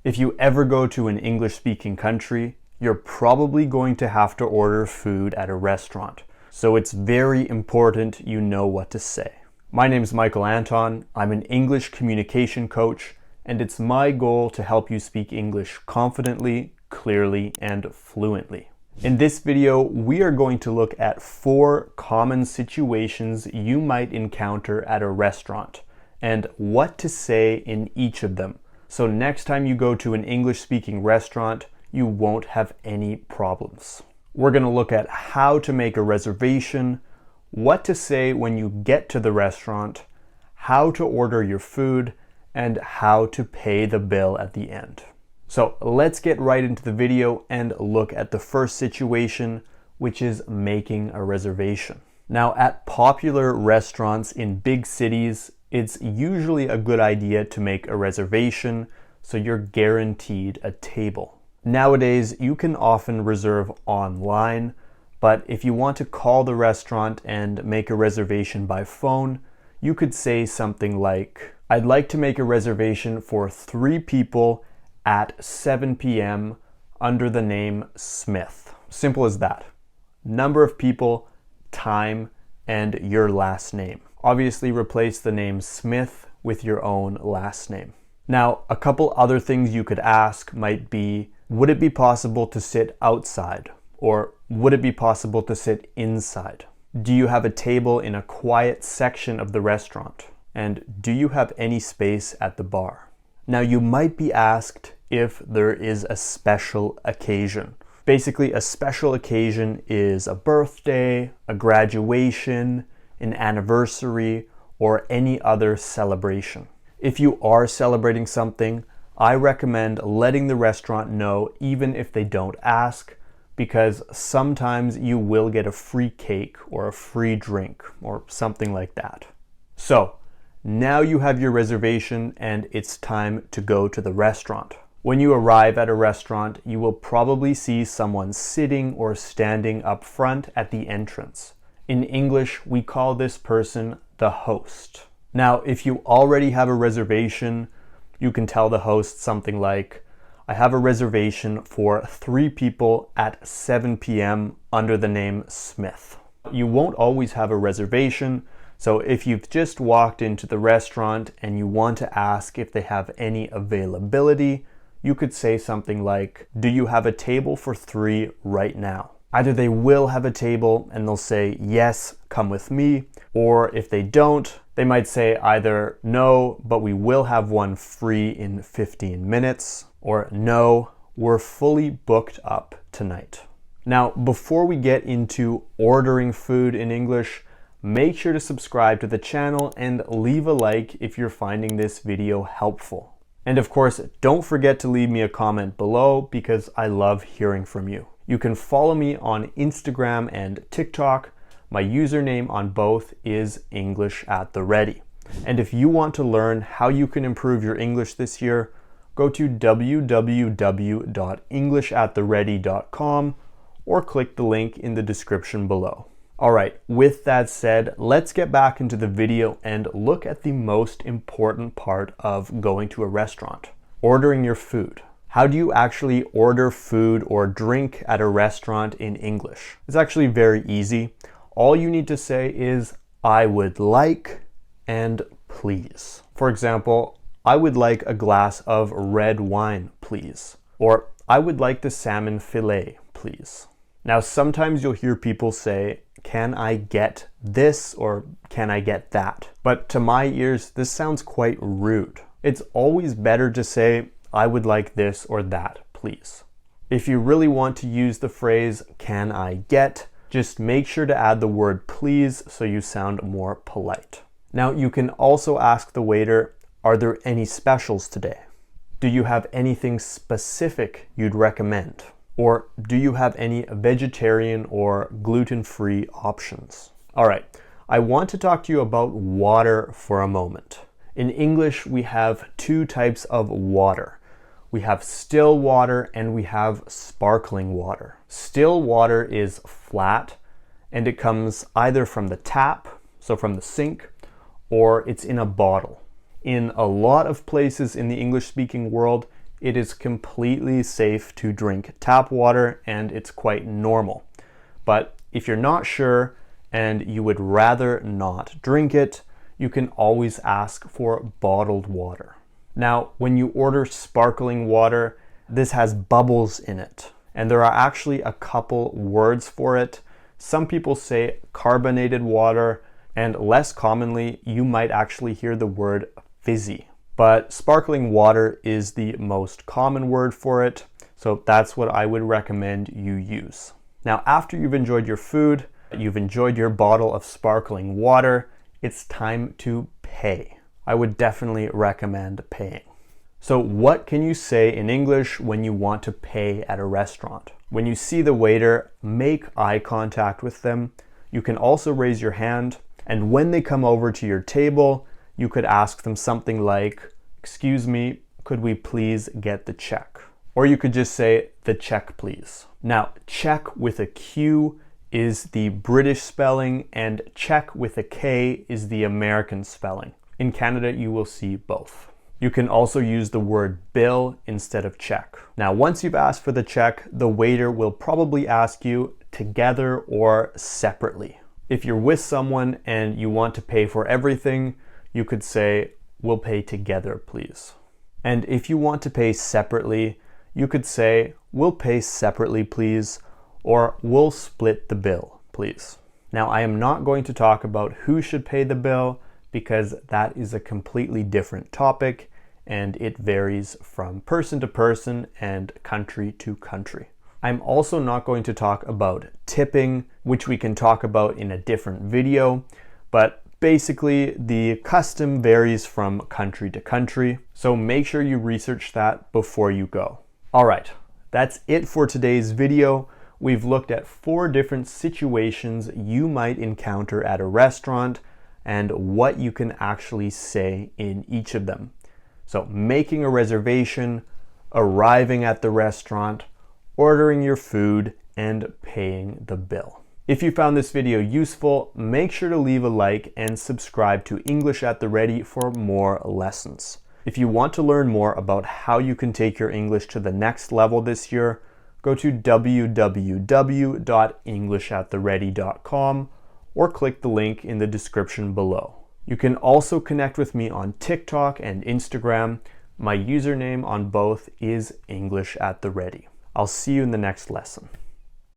If you ever go to an English-speaking country, you're probably going to have to order food at a restaurant. So it's very important you know what to say. My name is Michael Anton. I'm an English communication coach, and it's my goal to help you speak English confidently, clearly, and fluently. In this video, we are going to look at 4 common situations you might encounter at a restaurant and what to say in each of them. So next time you go to an English-speaking restaurant, you won't have any problems. We're going to look at how to make a reservation, what to say when you get to the restaurant, how to order your food, and how to pay the bill at the end. So let's get right into the video and look at the first situation, which is making a reservation. Now, at popular restaurants in big cities, it's usually a good idea to make a reservation so you're guaranteed a table. Nowadays, you can often reserve online, but if you want to call the restaurant and make a reservation by phone, you could say something like, "I'd like to make a reservation for 3 people at 7 p.m. under the name Smith." Simple as that. Number of people, time, and your last name. Obviously replace the name Smith with your own last name. Now, a couple other things you could ask might be, would it be possible to sit outside? Or would it be possible to sit inside? Do you have a table in a quiet section of the restaurant? And do you have any space at the bar? Now, you might be asked if there is a special occasion. Basically, a special occasion is a birthday, a graduation, an anniversary, or any other celebration. If you are celebrating something, I recommend letting the restaurant know even if they don't ask, because sometimes you will get a free cake or a free drink or something like that. So, now you have your reservation and it's time to go to the restaurant. When you arrive at a restaurant, you will probably see someone sitting or standing up front at the entrance. In English, we call this person the host. Now, if you already have a reservation, you can tell the host something like, "I have a reservation for 3 people at 7 p.m. under the name Smith." You won't always have a reservation, so if you've just walked into the restaurant and you want to ask if they have any availability, you could say something like, "Do you have a table for 3 right now?" Either they will have a table and they'll say, "Yes, come with me," or if they don't, they might say either, "No, but we will have one free in 15 minutes," or "No, we're fully booked up tonight." Now, before we get into ordering food in English, make sure to subscribe to the channel and leave a like if you're finding this video helpful. And of course, don't forget to leave me a comment below because I love hearing from you. You can follow me on Instagram and TikTok. My username on both is English at the Ready. And if you want to learn how you can improve your English this year, go to www.englishattheready.com or click the link in the description below. All right, with that said, let's get back into the video and look at the most important part of going to a restaurant, ordering your food. How do you actually order food or drink at a restaurant in English? It's actually very easy. All you need to say is, "I would like," and "please." For example, "I would like a glass of red wine, please." Or, "I would like the salmon fillet, please." Now, sometimes you'll hear people say, "Can I get this?" or "Can I get that?" But to my ears, this sounds quite rude. It's always better to say, "I would like this or that, please." If you really want to use the phrase, "Can I get?" just make sure to add the word "please" so you sound more polite. Now, you can also ask the waiter, "Are there any specials today? Do you have anything specific you'd recommend? Or do you have any vegetarian or gluten-free options?" All right, I want to talk to you about water for a moment. In English, we have 2 types of water. We have still water and we have sparkling water. Still water is flat and it comes either from the tap, so from the sink, or it's in a bottle. In a lot of places in the English-speaking world, it is completely safe to drink tap water and it's quite normal. But if you're not sure and you would rather not drink it, you can always ask for bottled water. Now, when you order sparkling water, this has bubbles in it, and there are actually a couple words for it. Some people say carbonated water, and less commonly, you might actually hear the word fizzy. But sparkling water is the most common word for it, so that's what I would recommend you use. Now, after you've enjoyed your food, you've enjoyed your bottle of sparkling water, it's time to pay. I would definitely recommend paying. So what can you say in English when you want to pay at a restaurant? When you see the waiter, make eye contact with them. You can also raise your hand, and when they come over to your table, you could ask them something like, "Excuse me, could we please get the check?" Or you could just say, "The check, please." Now, check with a Q is the British spelling, and check with a K is the American spelling. In Canada, you will see both. You can also use the word bill instead of check. Now, once you've asked for the check, the waiter will probably ask you together or separately. If you're with someone and you want to pay for everything, you could say, "We'll pay together, please." And if you want to pay separately, you could say, "We'll pay separately, please," or "We'll split the bill, please." Now, I am not going to talk about who should pay the bill because that is a completely different topic and it varies from person to person and country to country. I'm also not going to talk about tipping, which we can talk about in a different video, but basically the custom varies from country to country, so make sure you research that before you go. All right, that's it for today's video. We've looked at 4 different situations you might encounter at a restaurant and what you can actually say in each of them. So making a reservation, arriving at the restaurant, ordering your food, and paying the bill. If you found this video useful, make sure to leave a like and subscribe to English at the Ready for more lessons. If you want to learn more about how you can take your English to the next level this year, go to www.englishattheready.com or click the link in the description below. You can also connect with me on TikTok and Instagram. My username on both is English at the Ready. I'll see you in the next lesson.